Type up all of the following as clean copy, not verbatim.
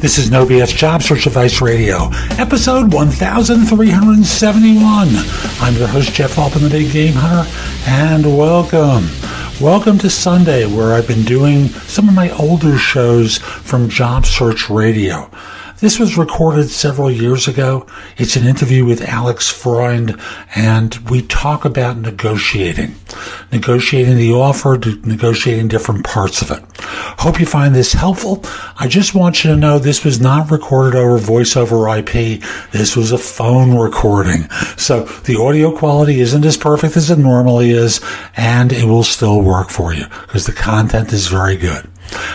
This is No BS Job Search Advice Radio, episode 1371. I'm your host, Jeff Altman, the Big Game Hunter, and welcome. Welcome to Sunday, where I've been doing some of my older shows from Job Search Radio. This was recorded several years ago. It's an interview with Alex Freund, and we talk about negotiating the offer, negotiating different parts of it. Hope you find this helpful. I just want you to know this was not recorded over voice over IP. This was a phone recording. So the audio quality isn't as perfect as it normally is, and it will still work for you because the content is very good.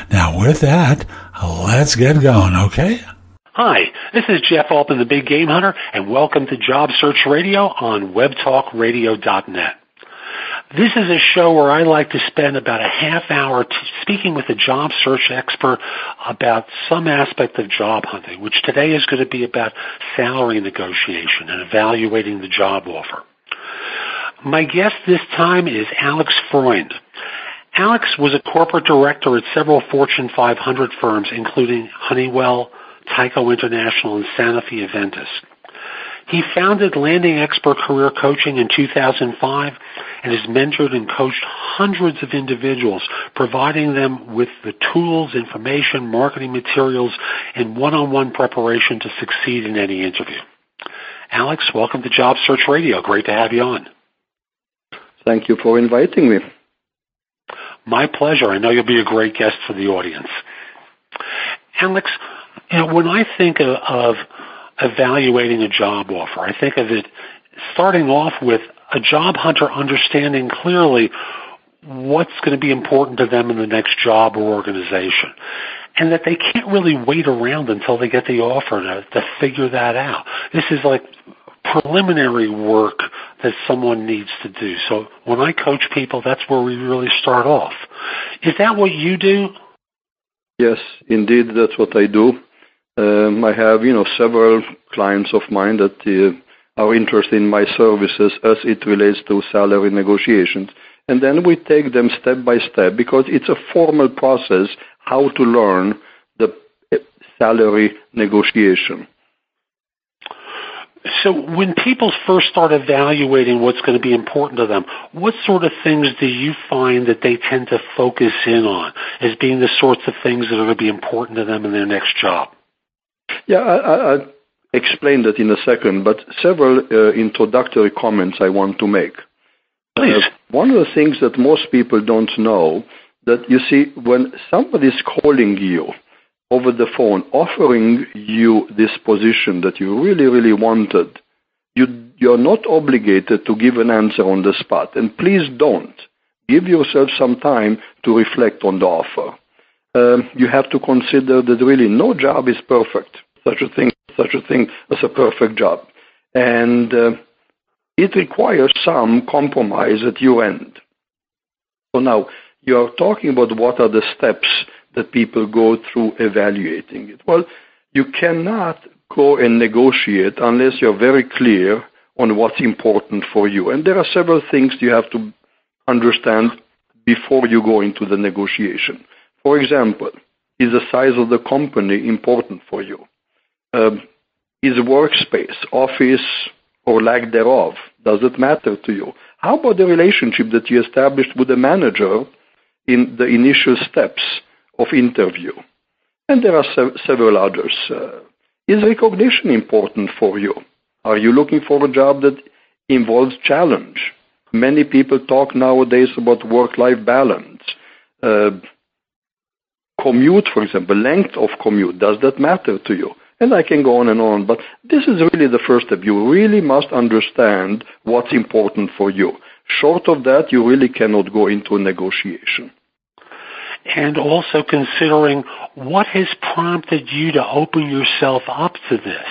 Now with that, let's get going, okay? Hi, this is Jeff Altman, the Big Game Hunter, and welcome to Job Search Radio on webtalkradio.net. This is a show where I like to spend about a half hour speaking with a job search expert about some aspect of job hunting, which today is going to be about salary negotiation and evaluating the job offer. My guest this time is Alex Freund. Alex was a corporate director at several Fortune 500 firms, including Honeywell, Tyco International, and Sanofi Aventis. He founded Landing Expert Career Coaching in 2005 and has mentored and coached hundreds of individuals, providing them with the tools, information, marketing materials, and one-on-one preparation to succeed in any interview. Alex, welcome to Job Search Radio. Great to have you on. Thank you for inviting me. My pleasure. I know you'll be a great guest for the audience. Alex, when I think of evaluating a job offer, I think of it starting off with a job hunter understanding clearly what's going to be important to them in the next job or organization, and that they can't really wait around until they get the offer to figure that out. This is like preliminary work that someone needs to do. So when I coach people, that's where we really start off. Is that what you do? Yes, indeed, that's what I do. I have, several clients of mine that are interested in my services as it relates to salary negotiations. And then we take them step by step because it's a formal process how to learn the salary negotiation. So when people first start evaluating what's going to be important to them, what sort of things do you find that they tend to focus in on as being the sorts of things that are going to be important to them in their next job? Yeah, I'll explain that in a second, but several introductory comments I want to make. Please. One of the things that most people don't know, that you see, when somebody's calling you over the phone, offering you this position that you really, really wanted, you're not obligated to give an answer on the spot. And please don't. Give yourself some time to reflect on the offer. You have to consider that really no job is perfect. Such a thing as a perfect job. And it requires some compromise at your end. So now, you are talking about what are the steps that people go through evaluating it. Well, you cannot go and negotiate unless you're very clear on what's important for you. And there are several things you have to understand before you go into the negotiation. For example, is the size of the company important for you? Is workspace, office, or lack thereof, does it matter to you? How about the relationship that you established with the manager in the initial steps of interview? And there are several others. Is recognition important for you? Are you looking for a job that involves challenge? Many people talk nowadays about work-life balance. Commute, for example, length of commute, does that matter to you? And I can go on, but this is really the first step. You really must understand what's important for you. Short of that, you really cannot go into a negotiation. And also considering what has prompted you to open yourself up to this.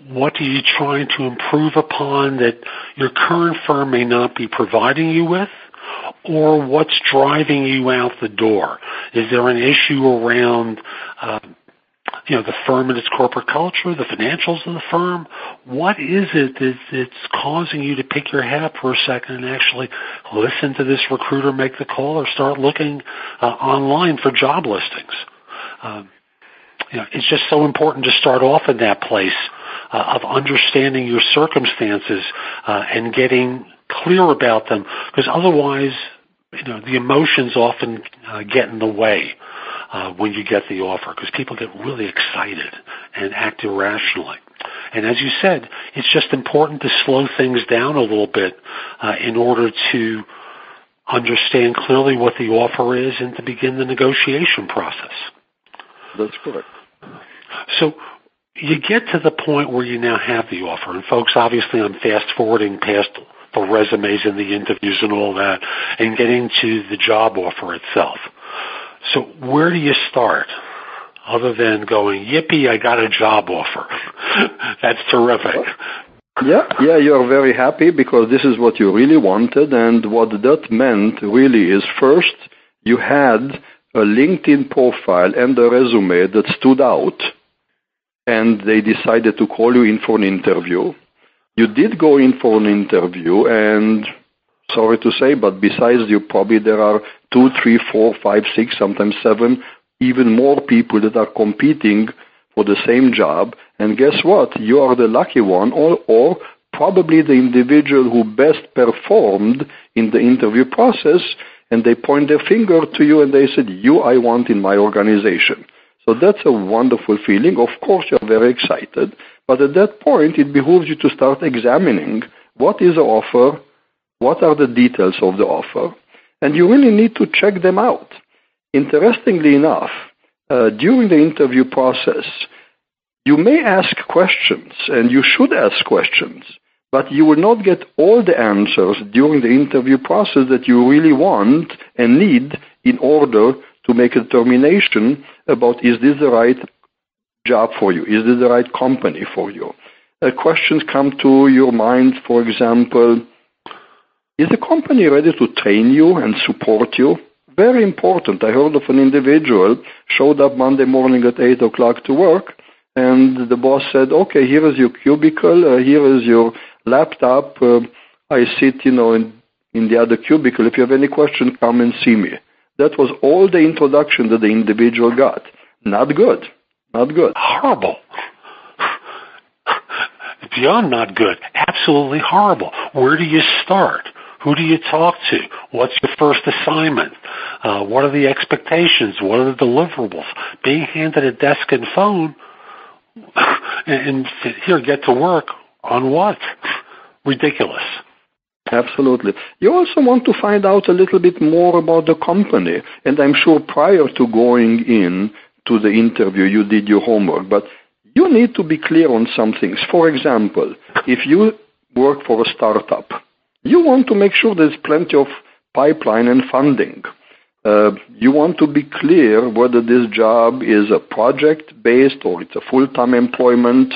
What are you trying to improve upon that your current firm may not be providing you with? Or what's driving you out the door? Is there an issue around the firm and its corporate culture, the financials of the firm? What is it that's causing you to pick your head up for a second and actually listen to this recruiter make the call or start looking online for job listings? it's just so important to start off in that place of understanding your circumstances and getting clear about them, because otherwise, the emotions often get in the way when you get the offer, because people get really excited and act irrationally. And as you said, it's just important to slow things down a little bit in order to understand clearly what the offer is and to begin the negotiation process. That's correct. So you get to the point where you now have the offer. And folks, obviously I'm fast forwarding past the resumes and the interviews and all that and getting to the job offer itself. So where do you start other than going, yippee, I got a job offer? That's terrific. Yeah, you are very happy because this is what you really wanted. And what that meant really is, first, you had a LinkedIn profile and a resume that stood out, and they decided to call you in for an interview. You did go in for an interview, and sorry to say, but besides you, probably there are 2, 3, 4, 5, 6, sometimes 7, even more people that are competing for the same job. And guess what? You are the lucky one, or probably the individual who best performed in the interview process, and they point their finger to you and they said, you I want in my organization. So that's a wonderful feeling. Of course, you're very excited. But at that point, it behooves you to start examining what is the offer, what are the details of the offer, and you really need to check them out. Interestingly enough, during the interview process, you may ask questions, and you should ask questions, but you will not get all the answers during the interview process that you really want and need in order to make a determination about, is this the right job for you? Is this the right company for you? Questions come to your mind, for example, is the company ready to train you and support you? Very important. I heard of an individual showed up Monday morning at 8 o'clock to work, and the boss said, okay, here is your cubicle, here is your laptop, I sit, in the other cubicle. If you have any question, come and see me. That was all the introduction that the individual got. Not good. Not good. Horrible. Beyond not good. Absolutely horrible. Where do you start? Who do you talk to? What's your first assignment? What are the expectations? What are the deliverables? Being handed a desk and phone and here, get to work on what? Ridiculous. Absolutely. You also want to find out a little bit more about the company. And I'm sure prior to going in to the interview, you did your homework. But you need to be clear on some things. For example, if you work for a startup, you want to make sure there's plenty of pipeline and funding. You want to be clear whether this job is a project-based or it's a full-time employment.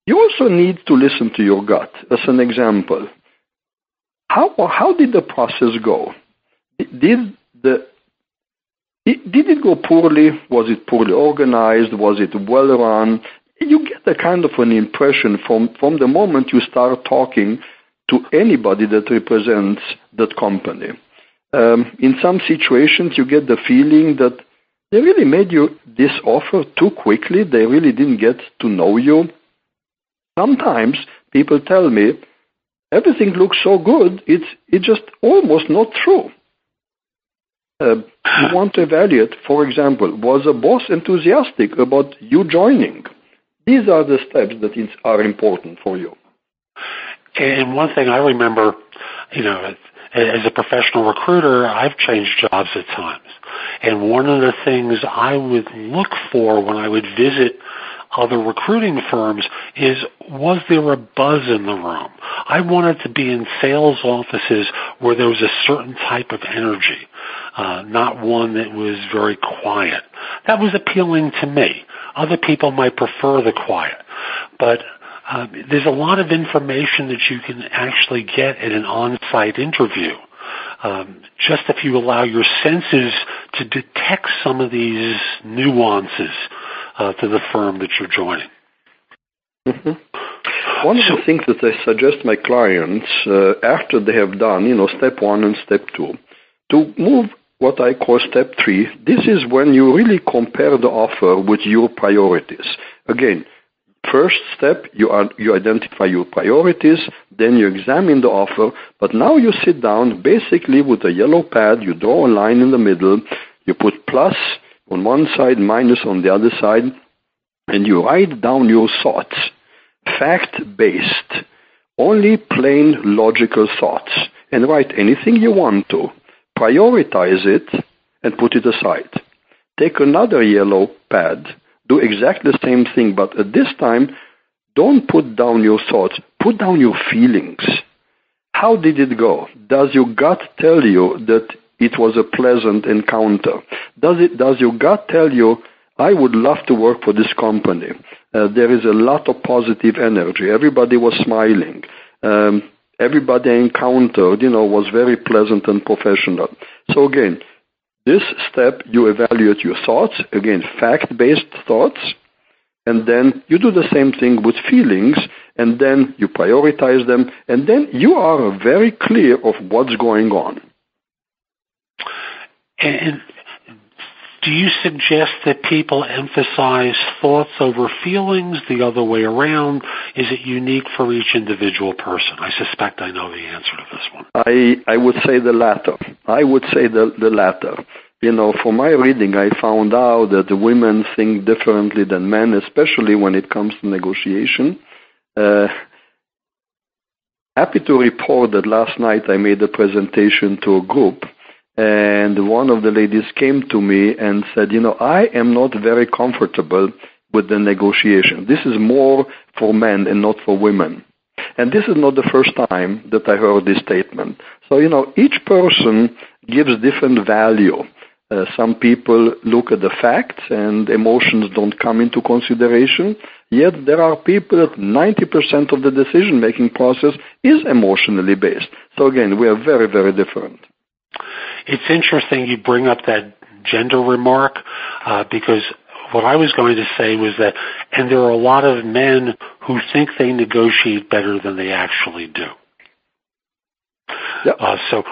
You also need to listen to your gut. As an example, how did the process go? Did it go poorly? Was it poorly organized? Was it well run? You get a kind of an impression from the moment you start talking to anybody that represents that company. In some situations, you get the feeling that they really made you this offer too quickly. They really didn't get to know you. Sometimes people tell me, everything looks so good, it's just almost not true. You want to evaluate, for example, was a boss enthusiastic about you joining? These are the steps that are important for you. And one thing I remember, as a professional recruiter, I've changed jobs at times. And one of the things I would look for when I would visit other recruiting firms is, was there a buzz in the room? I wanted to be in sales offices where there was a certain type of energy, not one that was very quiet. That was appealing to me. Other people might prefer the quiet. But there's a lot of information that you can actually get at an on-site interview, just if you allow your senses to detect some of these nuances to the firm that you're joining. Mm-hmm. One of the things that I suggest my clients, after they have done, step 1 and step 2, to move what I call step 3. This is when you really compare the offer with your priorities. Again, first step, you identify your priorities, then you examine the offer, but now you sit down basically with a yellow pad, you draw a line in the middle, you put plus on one side, minus on the other side, and you write down your thoughts, fact-based, only plain logical thoughts, and write anything you want to. Prioritize it and put it aside. Take another yellow pad, do exactly the same thing, but at this time, don't put down your thoughts, put down your feelings. How did it go? Does your gut tell you that it was a pleasant encounter? Does your gut tell you, I would love to work for this company? There is a lot of positive energy. Everybody was smiling. Everybody I encountered, was very pleasant and professional. So again, this step, you evaluate your thoughts, again, fact-based thoughts, and then you do the same thing with feelings, and then you prioritize them, and then you are very clear of what's going on. And do you suggest that people emphasize thoughts over feelings, the other way around? Is it unique for each individual person? I suspect I know the answer to this one. I would say the latter. The latter. For my reading, I found out that the women think differently than men, especially when it comes to negotiation. Happy to report that last night I made a presentation to a group, and one of the ladies came to me and said, I am not very comfortable with the negotiation. This is more for men and not for women. And this is not the first time that I heard this statement. So, each person gives different value. Some people look at the facts and emotions don't come into consideration, yet there are people that 90% of the decision-making process is emotionally based. So again, we are very, very different. It's interesting you bring up that gender remark because what I was going to say was that, and there are a lot of men who think they negotiate better than they actually do. Yep. So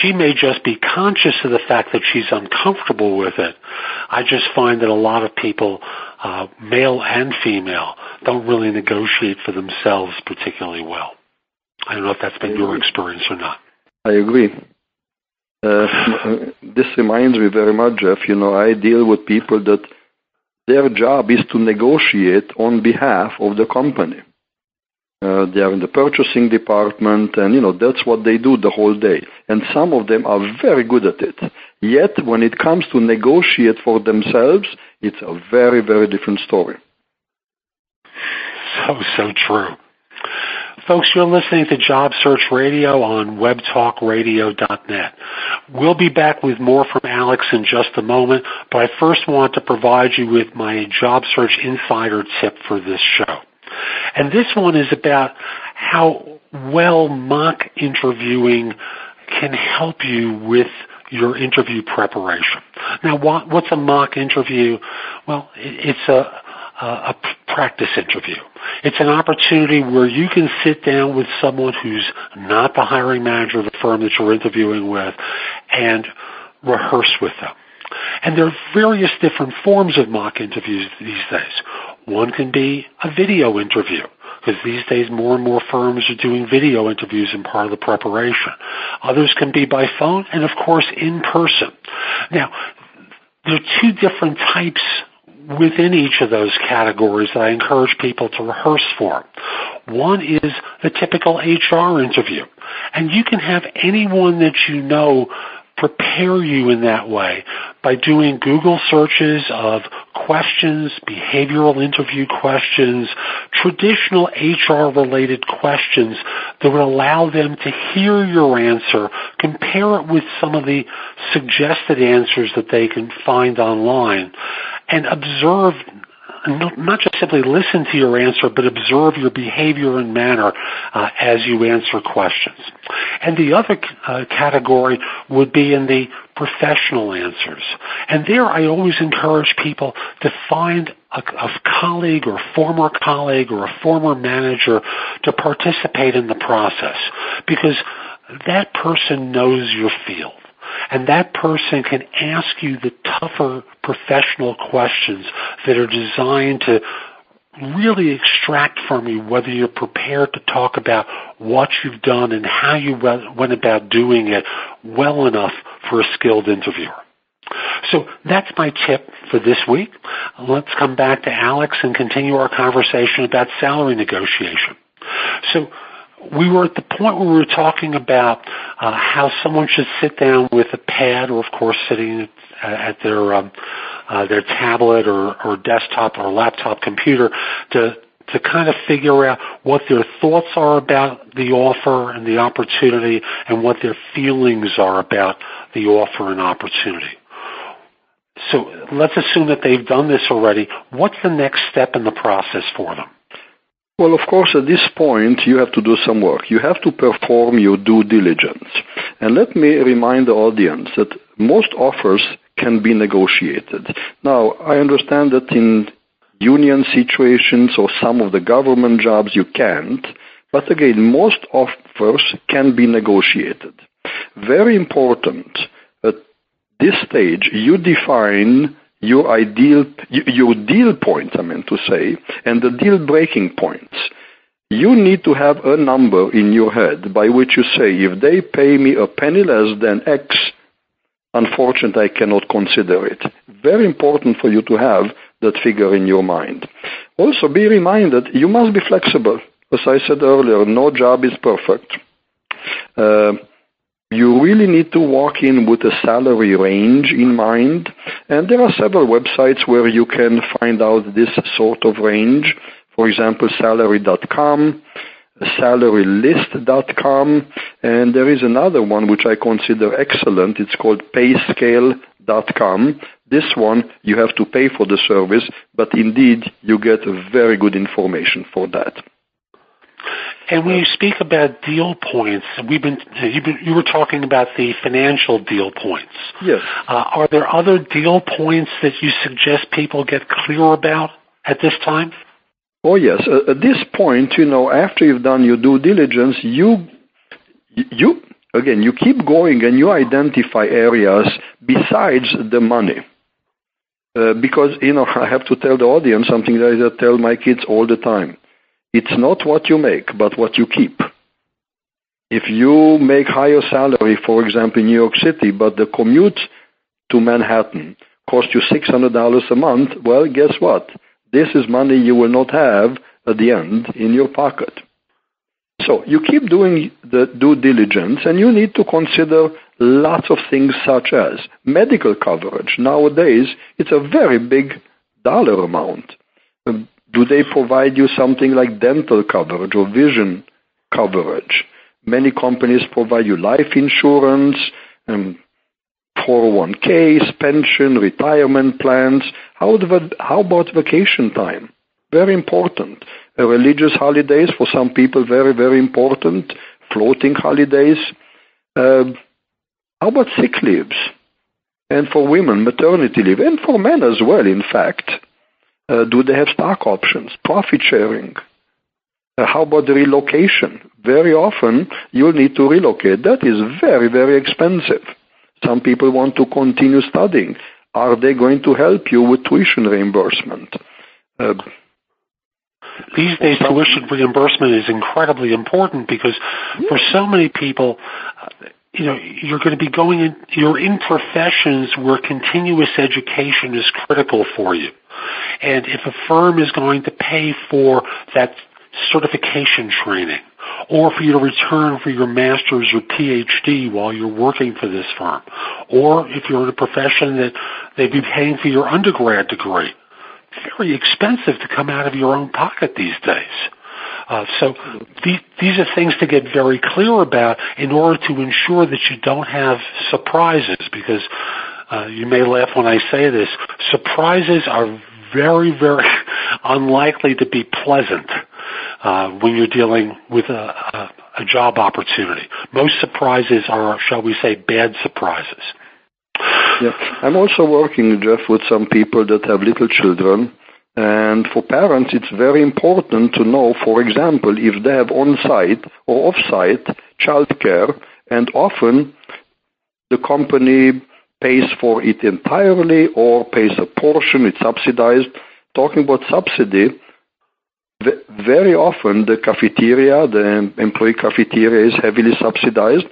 she may just be conscious of the fact that she's uncomfortable with it. I just find that a lot of people, male and female, don't really negotiate for themselves particularly well. I don't know if that's been your experience or not. I agree. This reminds me very much, Jeff. I deal with people that their job is to negotiate on behalf of the company. They are in the purchasing department, and, that's what they do the whole day. And some of them are very good at it. Yet, when it comes to negotiate for themselves, it's a very, very different story. So true. Folks, you're listening to Job Search Radio on webtalkradio.net. We'll be back with more from Alex in just a moment, but I first want to provide you with my Job Search Insider tip for this show. And this one is about how well mock interviewing can help you with your interview preparation. Now, what's a mock interview? Well, it's a practice interview. It's an opportunity where you can sit down with someone who's not the hiring manager of the firm that you're interviewing with and rehearse with them. And there are various different forms of mock interviews these days. One can be a video interview, because these days more and more firms are doing video interviews in part of the preparation. Others can be by phone and, of course, in person. Now, there are two different types within each of those categories that I encourage people to rehearse for. One is the typical HR interview, and you can have anyone that you know prepare you in that way by doing Google searches of questions, behavioral interview questions, traditional HR-related questions that would allow them to hear your answer, compare it with some of the suggested answers that they can find online, and observe, not just simply listen to your answer, but observe your behavior and manner as you answer questions. And the other category would be in the professional answers. And there I always encourage people to find a colleague or former colleague or a former manager to participate in the process, because that person knows your field. And that person can ask you the tougher professional questions that are designed to really extract from you whether you're prepared to talk about what you've done and how you went about doing it well enough for a skilled interviewer. So that's my tip for this week. Let's come back to Alex and continue our conversation about salary negotiation. So we were at the point where we were talking about how someone should sit down with a pad, or of course sitting at their tablet or desktop or laptop computer to kind of figure out what their thoughts are about the offer and the opportunity and what their feelings are about the offer and opportunity. So let's assume that they've done this already. What's the next step in the process for them? Well, of course, at this point, you have to do some work. You have to perform your due diligence. And let me remind the audience that most offers can be negotiated. Now, I understand that in union situations or some of the government jobs you can't, but again, most offers can be negotiated. Very important, at this stage, you define your deal points, and the deal-breaking points. You need to have a number in your head by which you say, if they pay me a penny less than X, unfortunately, I cannot consider it. Very important for you to have that figure in your mind. Also, be reminded, you must be flexible. As I said earlier, no job is perfect. You really need to walk in with a salary range in mind, and there are several websites where you can find out this sort of range. For example, salary.com, salarylist.com, and there is another one which I consider excellent. It's called payscale.com. This one, you have to pay for the service, but indeed, you get very good information for that. And when you speak about deal points, you were talking about the financial deal points. Yes. Are there other deal points that you suggest people get clear about at this time? Oh, yes. At this point, after you've done your due diligence, you keep going and you identify areas besides the money. Because, I have to tell the audience something that I tell my kids all the time. It's not what you make, but what you keep. If you make higher salary, for example, in New York City, but the commute to Manhattan costs you $600 a month, well, guess what? This is money you will not have at the end in your pocket. So you keep doing the due diligence, and you need to consider lots of things such as medical coverage. Nowadays, it's a very big dollar amount. Do they provide you something like dental coverage or vision coverage? Many companies provide you life insurance, 401ks, pension, retirement plans. How about vacation time? Very important. Religious holidays, for some people, very, very important. Floating holidays. How about sick leaves? And for women, maternity leave. And for men as well, in fact. Do they have stock options, profit sharing? How about the relocation? Very often, you'll need to relocate. That is very, very expensive. Some people want to continue studying. Are they going to help you with tuition reimbursement? These days, tuition reimbursement is incredibly important because for so many people, you're going to be you're in professions where continuous education is critical for you. And if a firm is going to pay for that certification training, or for you to return for your master's or PhD while you're working for this firm, or if you're in a profession that they'd be paying for your undergrad degree, very expensive to come out of your own pocket these days. So these are things to get very clear about in order to ensure that you don't have surprises, because you may laugh when I say this, surprises are very, very unlikely to be pleasant when you're dealing with a job opportunity. Most surprises are, shall we say, bad surprises. Yeah. I'm also working, Jeff, with some people that have little children. And for parents, it's very important to know, for example, if they have on-site or off-site childcare, and often the company pays for it entirely or pays a portion, it's subsidized. Talking about subsidy, very often the cafeteria, the employee cafeteria is heavily subsidized.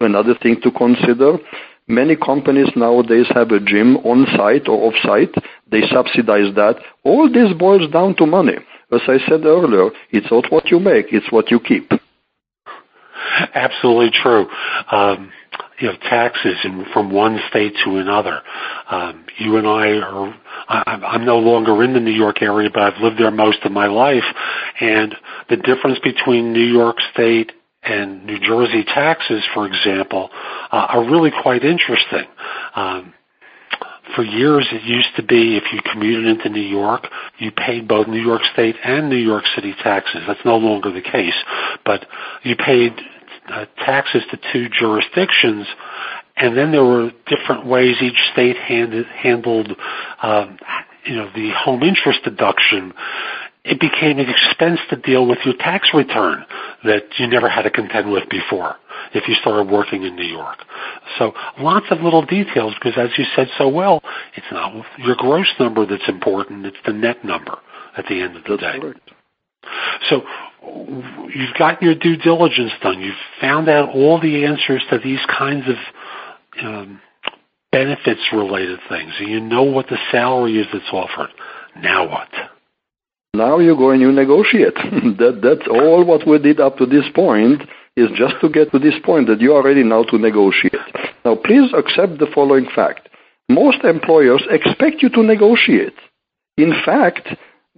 Another thing to consider, many companies nowadays have a gym on-site or off-site. They subsidize that. All this boils down to money. As I said earlier, it's not what you make, it's what you keep. Absolutely true. Taxes from one state to another. You and I'm no longer in the New York area, but I've lived there most of my life. And the difference between New York State and New Jersey taxes, for example, are really quite interesting. For years, it used to be if you commuted into New York, you paid both New York State and New York City taxes. That's no longer the case. But you paid taxes to two jurisdictions, and then there were different ways each state handled the home interest deduction. It became an expense to deal with your tax return that you never had to contend with before if you started working in New York. So lots of little details, because as you said so well, it's not your gross number that's important, it's the net number at the end of the day. Correct. So you've got your due diligence done. You've found out all the answers to these kinds of benefits-related things, and you know what the salary is that's offered. Now what? Now you go and you negotiate. That's all what we did up to this point, is just to get to this point that you are ready now to negotiate. Now, please accept the following fact. Most employers expect you to negotiate. In fact,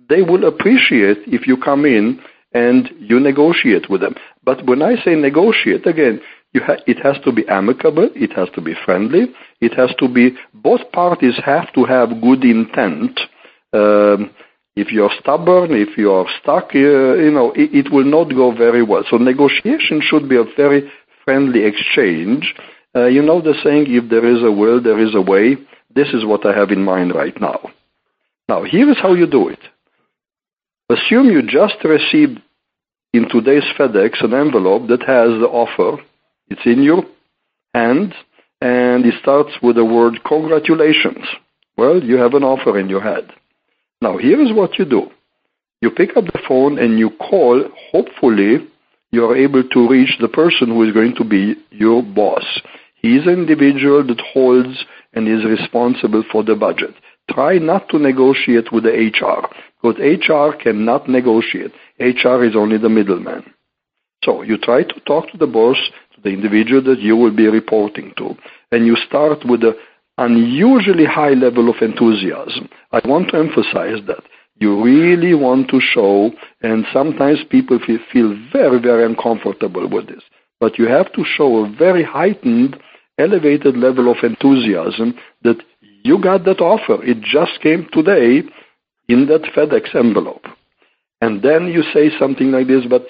they will appreciate if you come in and you negotiate with them. But when I say negotiate, again, it has to be amicable, it has to be friendly, it has to be, both parties have to have good intent. If you're stubborn, if you're stuck, it will not go very well. So negotiation should be a very friendly exchange. You know the saying, if there is a will, there is a way. This is what I have in mind right now. Now, here is how you do it. Assume you just received in today's FedEx an envelope that has the offer. It's in your hand, and it starts with the word congratulations. Well, you have an offer in your head. Now, here is what you do. You pick up the phone and you call. Hopefully, you are able to reach the person who is going to be your boss. He is an individual that holds and is responsible for the budget. Try not to negotiate with the HR, because HR cannot negotiate. HR is only the middleman. So you try to talk to the boss, to the individual that you will be reporting to, and you start with an unusually high level of enthusiasm. I want to emphasize that. You really want to show, and sometimes people feel very, very uncomfortable with this, but you have to show a very heightened, elevated level of enthusiasm that you got that offer. It just came today in that FedEx envelope. And then you say something like this, but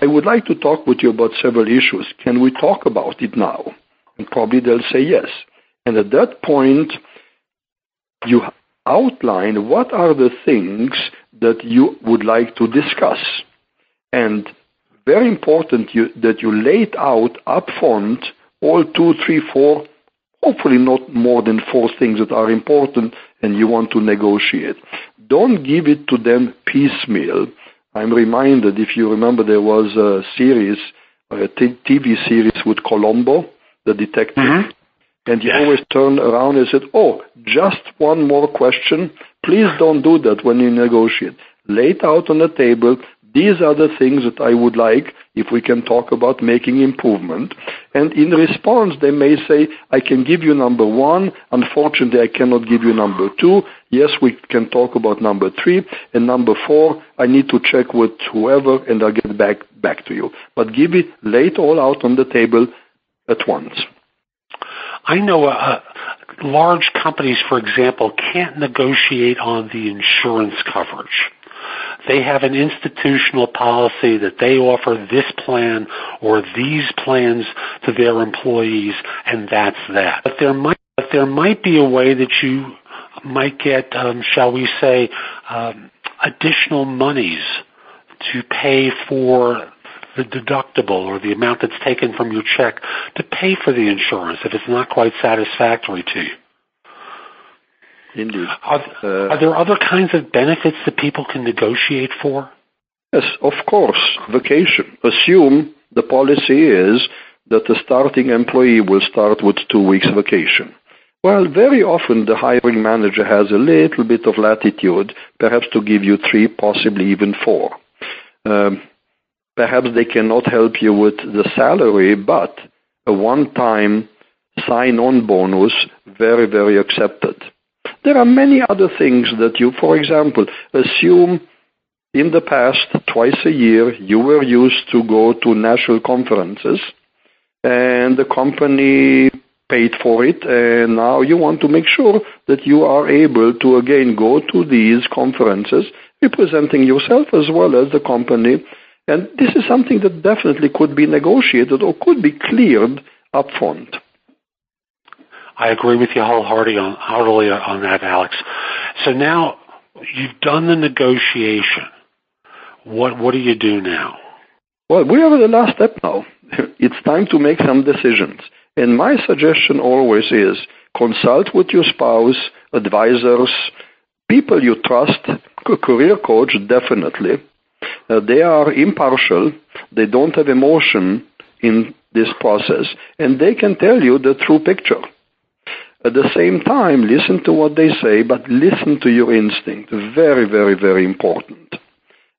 I would like to talk with you about several issues. Can we talk about it now? And probably they'll say yes. And at that point, you outline what are the things that you would like to discuss. And very important that you lay it out up front, all 2, 3, 4, hopefully not more than 4 things that are important and you want to negotiate. Don't give it to them piecemeal. I'm reminded, if you remember, there was a series, a TV series with Columbo, the detective. Mm-hmm. And he always turned around and said, just one more question. Please don't do that when you negotiate. Lay it out on the table. These are the things that I would like if we can talk about making improvement. And in response, they may say, I can give you number 1. Unfortunately, I cannot give you number 2. Yes, we can talk about number 3. And number 4, I need to check with whoever, and I'll get back to you. But lay it all out on the table at once. I know large companies, for example, can't negotiate on the insurance coverage. They have an institutional policy that they offer this plan or these plans to their employees, and that's that. But there might be a way that you might get, shall we say, additional monies to pay for the deductible or the amount that's taken from your check to pay for the insurance if it's not quite satisfactory to you. Indeed. Are there other kinds of benefits that people can negotiate for? Yes, of course. Vacation. Assume the policy is that the starting employee will start with 2 weeks vacation. Well, very often the hiring manager has a little bit of latitude, perhaps to give you 3, possibly even 4. Perhaps they cannot help you with the salary, but a one-time sign-on bonus, very, very accepted. There are many other things that you, for example, assume in the past, twice a year, you were used to go to national conferences, and the company paid for it, and now you want to make sure that you are able to again go to these conferences, representing yourself as well as the company. And this is something that definitely could be negotiated or could be cleared up front. I agree with you wholeheartedly on that, Alex. So now you've done the negotiation. What do you do now? Well, we are at the last step now. It's time to make some decisions. And my suggestion always is consult with your spouse, advisors, people you trust, a career coach, definitely. They are impartial. They don't have emotion in this process, and they can tell you the true picture. At the same time, listen to what they say, but listen to your instinct. Very, very, very important.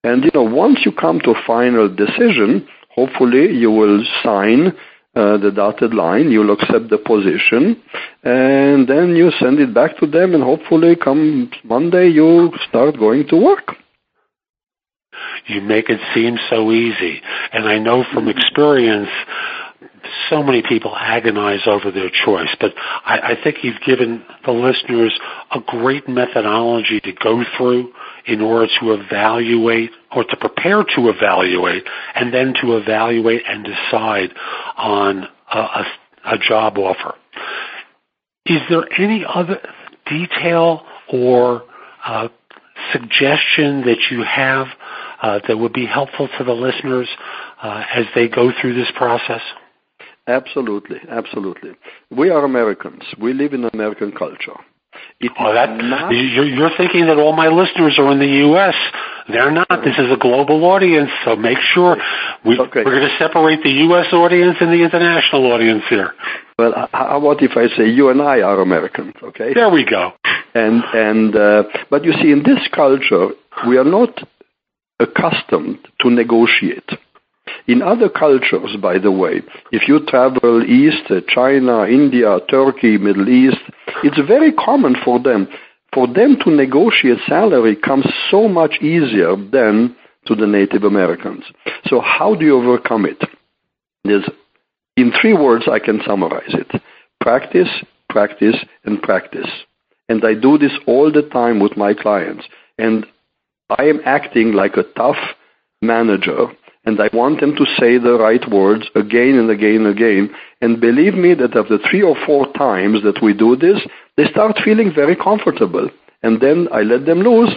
And, once you come to a final decision, hopefully you will sign the dotted line, you'll accept the position, and then you send it back to them, and hopefully come Monday you start going to work. You make it seem so easy. And I know from experience, so many people agonize over their choice, but I think you've given the listeners a great methodology to go through in order to evaluate or to prepare to evaluate and then to evaluate and decide on a job offer. Is there any other detail or suggestion that you have that would be helpful to the listeners as they go through this process? Absolutely, absolutely. We are Americans. We live in American culture. You're thinking that all my listeners are in the U.S. They're not. This is a global audience, so make sure we're going to separate the U.S. audience and the international audience here. Well, how about if I say you and I are Americans, okay? There we go. But you see, in this culture, we are not accustomed to negotiate. In other cultures, by the way, if you travel east, China, India, Turkey, Middle East, it's very common for them. For them to negotiate salary comes so much easier than to the Native Americans. So how do you overcome it? In 3 words, I can summarize it. Practice, practice, and practice. And I do this all the time with my clients. And I am acting like a tough manager, and I want them to say the right words again and again and again. And believe me that after 3 or 4 times that we do this, they start feeling very comfortable. And then I let them loose,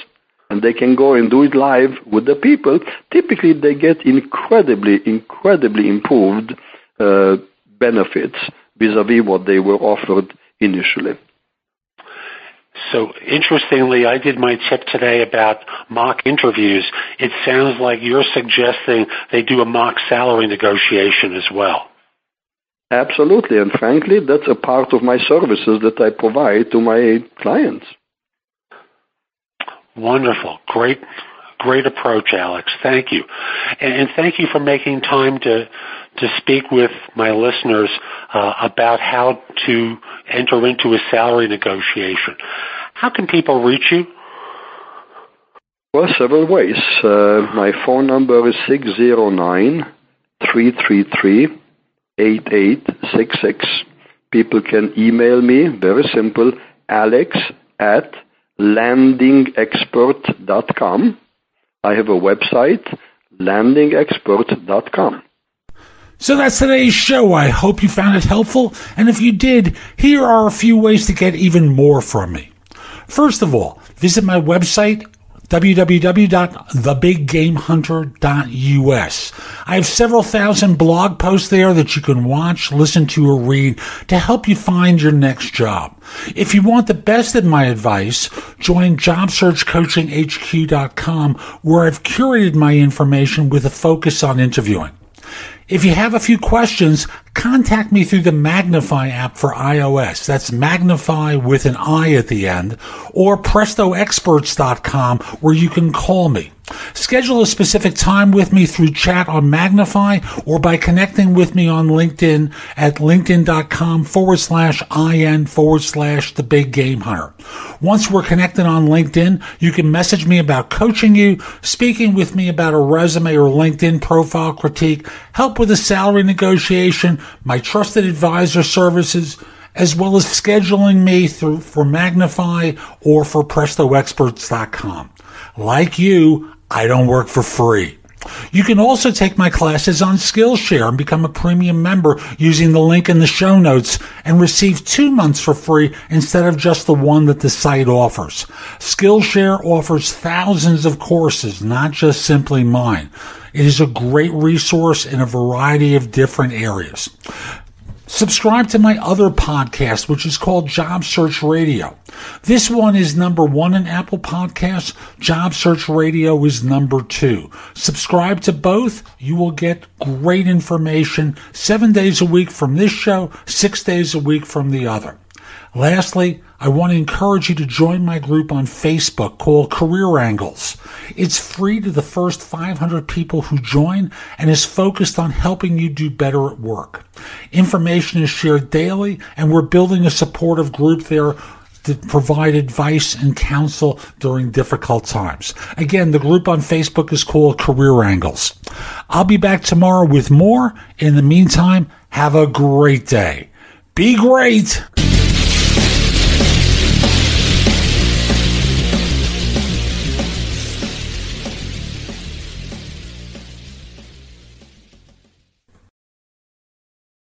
and they can go and do it live with the people. Typically, they get incredibly, incredibly improved benefits vis-a-vis what they were offered initially. So interestingly, I did my tip today about mock interviews. It sounds like you're suggesting they do a mock salary negotiation as well. Absolutely, and frankly, that's a part of my services that I provide to my clients. Wonderful. Great approach, Alex. Thank you. And thank you for making time to speak with my listeners about how to enter into a salary negotiation. How can people reach you? Well, several ways. My phone number is 609-333-8866. People can email me, very simple, alex@landingexpert.com. I have a website, landingexpert.com. So that's today's show. I hope you found it helpful. And if you did, here are a few ways to get even more from me. First of all, visit my website, www.thebiggamehunter.us. I have several thousand blog posts there that you can watch, listen to, or read to help you find your next job. If you want the best of my advice, join JobSearchCoachingHQ.com, where I've curated my information with a focus on interviewing. If you have a few questions, contact me through the Magnify app for iOS. That's Magnify with an I at the end, or PrestoExperts.com, where you can call me. Schedule a specific time with me through chat on Magnify or by connecting with me on LinkedIn at linkedin.com/IN/The Big Game Hunter. Once we're connected on LinkedIn, you can message me about coaching you, speaking with me about a resume or LinkedIn profile critique, help with a salary negotiation, my trusted advisor services, as well as scheduling me for Magnify or for PrestoExperts.com. Like you, I don't work for free. You can also take my classes on Skillshare and become a premium member using the link in the show notes and receive 2 months for free instead of just the one that the site offers. Skillshare offers thousands of courses, not just simply mine. It is a great resource in a variety of different areas. Subscribe to my other podcast, which is called Job Search Radio. This one is number 1 in Apple Podcasts. Job Search Radio is number 2. Subscribe to both. You will get great information 7 days a week from this show, 6 days a week from the other. Lastly, I want to encourage you to join my group on Facebook called Career Angles. It's free to the first 500 people who join and is focused on helping you do better at work. Information is shared daily, and we're building a supportive group there to provide advice and counsel during difficult times. Again, the group on Facebook is called Career Angles. I'll be back tomorrow with more. In the meantime, have a great day. Be great!